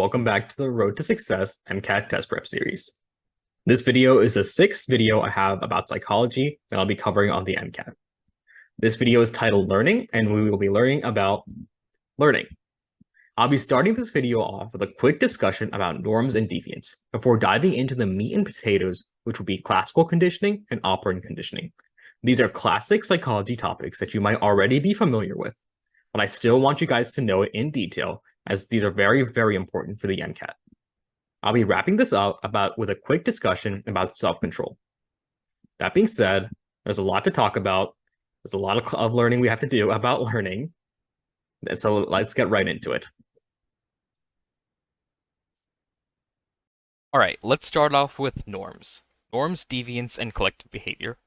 welcome back to the Road to Success MCAT test prep series. This video is the sixth video I have about psychology that I'll be covering on the MCAT. This video is titled Learning, and we will be learning about learning. I'll be starting this video off with a quick discussion about norms and deviance before diving into the meat and potatoes, which will be classical conditioning and operant conditioning. These are classic psychology topics that you might already be familiar with, but I still want you guys to know it in detail, as these are very, very important for the MCAT. I'll be wrapping this up with a quick discussion about self-control. That being said, there's a lot to talk about. There's a lot of learning we have to do about learning. So let's get right into it. Alright, let's start off with norms. Norms, deviance, and collective behavior.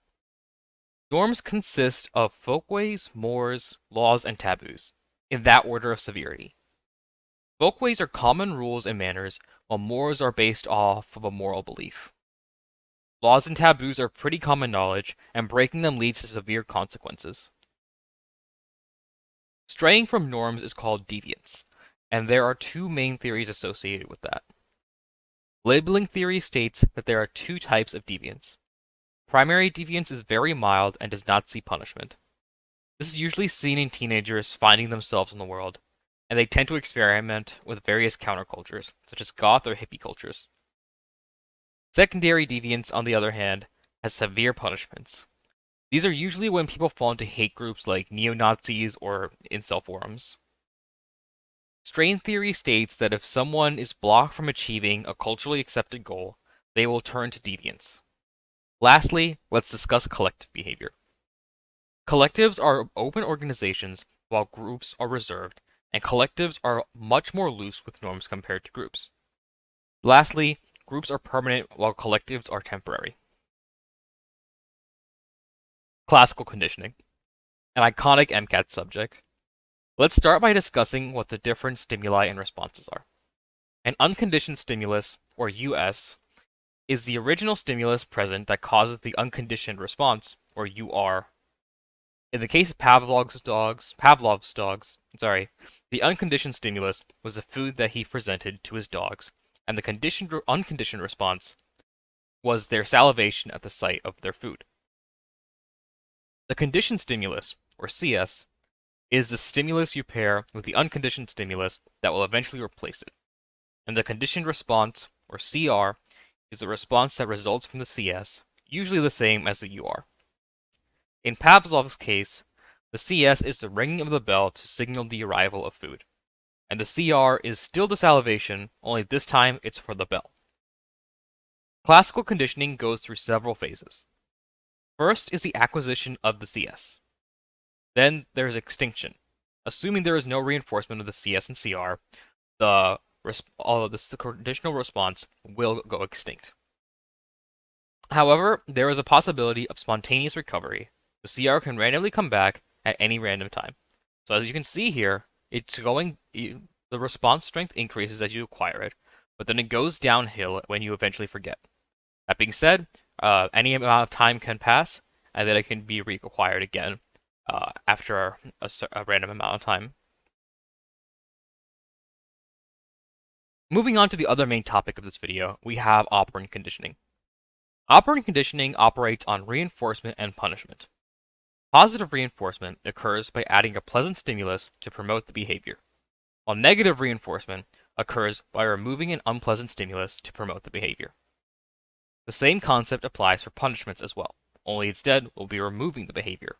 Norms consist of folkways, mores, laws, and taboos, in that order of severity. Folkways are common rules and manners, while mores are based off of a moral belief. Laws and taboos are pretty common knowledge, and breaking them leads to severe consequences. Straying from norms is called deviance, and there are two main theories associated with that. Labeling theory states that there are two types of deviance. Primary deviance is very mild and does not see punishment. This is usually seen in teenagers finding themselves in the world, and they tend to experiment with various countercultures, such as goth or hippie cultures. Secondary deviance, on the other hand, has severe punishments. These are usually when people fall into hate groups like neo-Nazis or incel forums. Strain theory states that if someone is blocked from achieving a culturally accepted goal, they will turn to deviance. Lastly, let's discuss collective behavior. Collectives are open organizations, while groups are reserved, and collectives are much more loose with norms compared to groups. Lastly, groups are permanent while collectives are temporary. Classical conditioning, an iconic MCAT subject. Let's start by discussing what the different stimuli and responses are. An unconditioned stimulus, or US, is the original stimulus present that causes the unconditioned response, or UR. In the case of Pavlov's dogs, the unconditioned stimulus was the food that he presented to his dogs, and the unconditioned response was their salivation at the sight of their food. The conditioned stimulus, or CS, is the stimulus you pair with the unconditioned stimulus that will eventually replace it. And the conditioned response, or CR, is the response that results from the CS, usually the same as the UR. In Pavlov's case, the CS is the ringing of the bell to signal the arrival of food, and the CR is still the salivation, only this time it's for the bell. Classical conditioning goes through several phases. First is the acquisition of the CS. Then there's extinction. Assuming there is no reinforcement of the CS and CR, the conditional response will go extinct. However, there is a possibility of spontaneous recovery. The CR can randomly come back at any random time. So as you can see here, the response strength increases as you acquire it, but then it goes downhill when you eventually forget. That being said, any amount of time can pass, and then it can be reacquired again after a random amount of time. Moving on to the other main topic of this video, we have operant conditioning. Operant conditioning operates on reinforcement and punishment. Positive reinforcement occurs by adding a pleasant stimulus to promote the behavior, while negative reinforcement occurs by removing an unpleasant stimulus to promote the behavior. The same concept applies for punishments as well, only instead we'll be removing the behavior.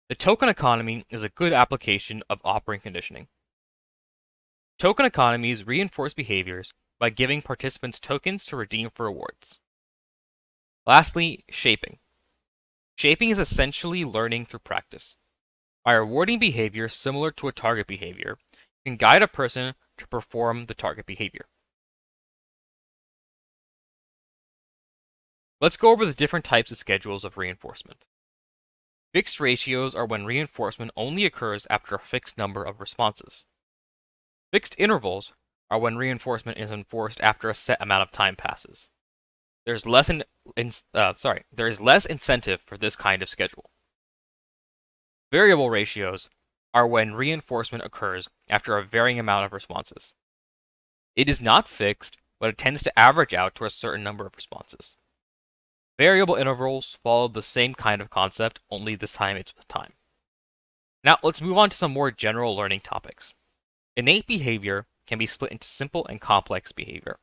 The token economy is a good application of operant conditioning. Token economies reinforce behaviors by giving participants tokens to redeem for rewards. Lastly, shaping. Shaping is essentially learning through practice. By rewarding behavior similar to a target behavior, you can guide a person to perform the target behavior. Let's go over the different types of schedules of reinforcement. Fixed ratios are when reinforcement only occurs after a fixed number of responses. Fixed intervals are when reinforcement is enforced after a set amount of time passes. There is less incentive for this kind of schedule. Variable ratios are when reinforcement occurs after a varying amount of responses. It is not fixed, but it tends to average out to a certain number of responses. Variable intervals follow the same kind of concept, only this time it's with time. Now let's move on to some more general learning topics. Innate behavior can be split into simple and complex behavior.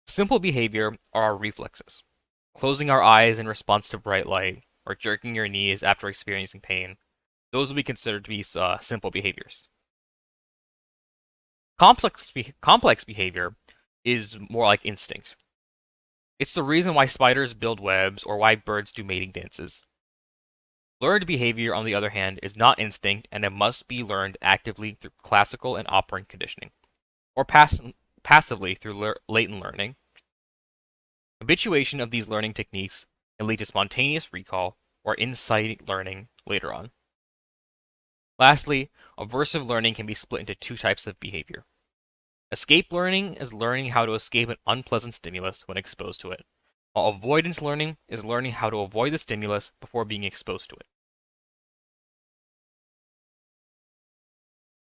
Simple behavior are our reflexes. Closing our eyes in response to bright light, or jerking your knees after experiencing pain. Those will be considered to be simple behaviors. Complex behavior is more like instinct. It's the reason why spiders build webs or why birds do mating dances. Learned behavior, on the other hand, is not instinct, and it must be learned actively through classical and operant conditioning, or passively through latent learning. Habituation of these learning techniques can lead to spontaneous recall or insight learning later on. Lastly, aversive learning can be split into two types of behavior. Escape learning is learning how to escape an unpleasant stimulus when exposed to it, while avoidance learning is learning how to avoid the stimulus before being exposed to it.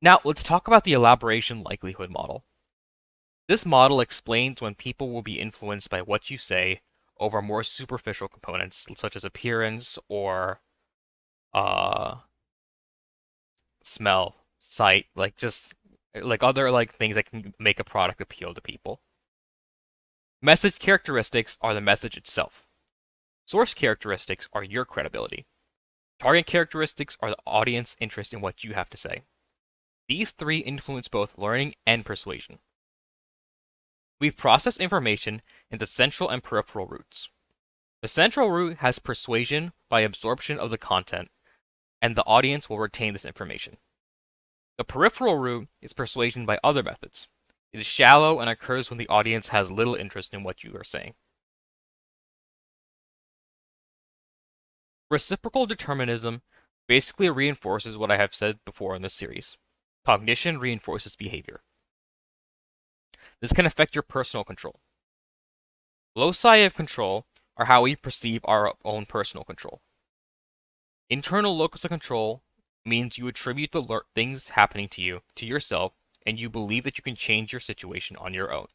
Now, let's talk about the elaboration likelihood model. This model explains when people will be influenced by what you say over more superficial components, such as appearance or smell, sight, other things that can make a product appeal to people. Message characteristics are the message itself. Source characteristics are your credibility. Target characteristics are the audience interest in what you have to say. These three influence both learning and persuasion. We've processed information into central and peripheral routes. The central route has persuasion by absorption of the content, and the audience will retain this information. The peripheral route is persuasion by other methods. It is shallow and occurs when the audience has little interest in what you are saying. Reciprocal determinism basically reinforces what I have said before in this series. Cognition reinforces behavior. This can affect your personal control. Loci of control are how we perceive our own personal control. Internal locus of control means you attribute the things happening to you to yourself, and you believe that you can change your situation on your own.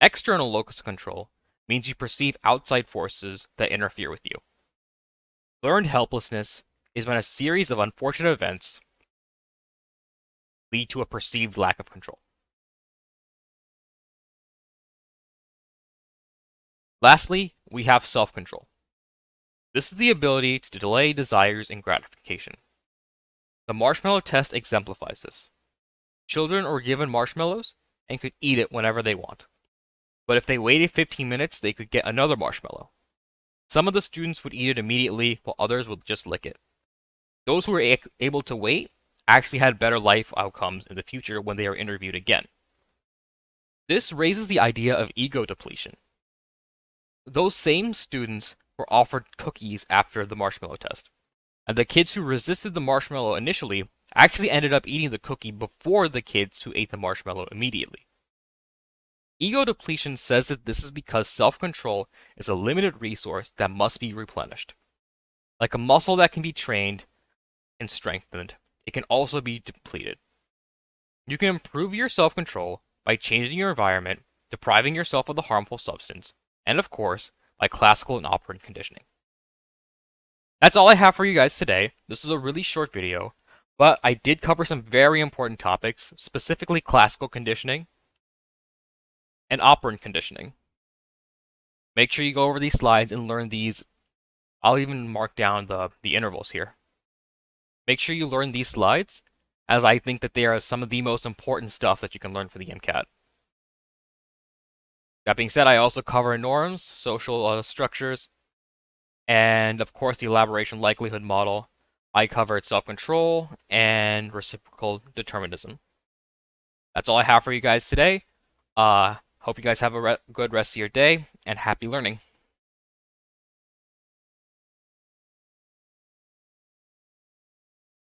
External locus of control means you perceive outside forces that interfere with you. Learned helplessness is when a series of unfortunate events lead to a perceived lack of control. Lastly, we have self-control. This is the ability to delay desires and gratification. The marshmallow test exemplifies this. Children are given marshmallows and could eat it whenever they want. But if they waited 15 minutes, they could get another marshmallow. Some of the students would eat it immediately, while others would just lick it. Those who were able to wait actually had better life outcomes in the future when they are interviewed again. This raises the idea of ego depletion. Those same students were offered cookies after the marshmallow test, and the kids who resisted the marshmallow initially actually ended up eating the cookie before the kids who ate the marshmallow immediately. Ego depletion says that this is because self-control is a limited resource that must be replenished. Like a muscle that can be trained and strengthened, it can also be depleted. You can improve your self-control by changing your environment, depriving yourself of the harmful substance, and of course, by classical and operant conditioning. That's all I have for you guys today. This is a really short video, but I did cover some very important topics, specifically classical conditioning and operant conditioning. Make sure you go over these slides and learn these. I'll even mark down the intervals here. Make sure you learn these slides, as I think that they are some of the most important stuff that you can learn for the MCAT. That being said, I also cover norms, social structures, and of course the elaboration likelihood model. I covered self-control and reciprocal determinism. That's all I have for you guys today. Hope you guys have a good rest of your day, and happy learning.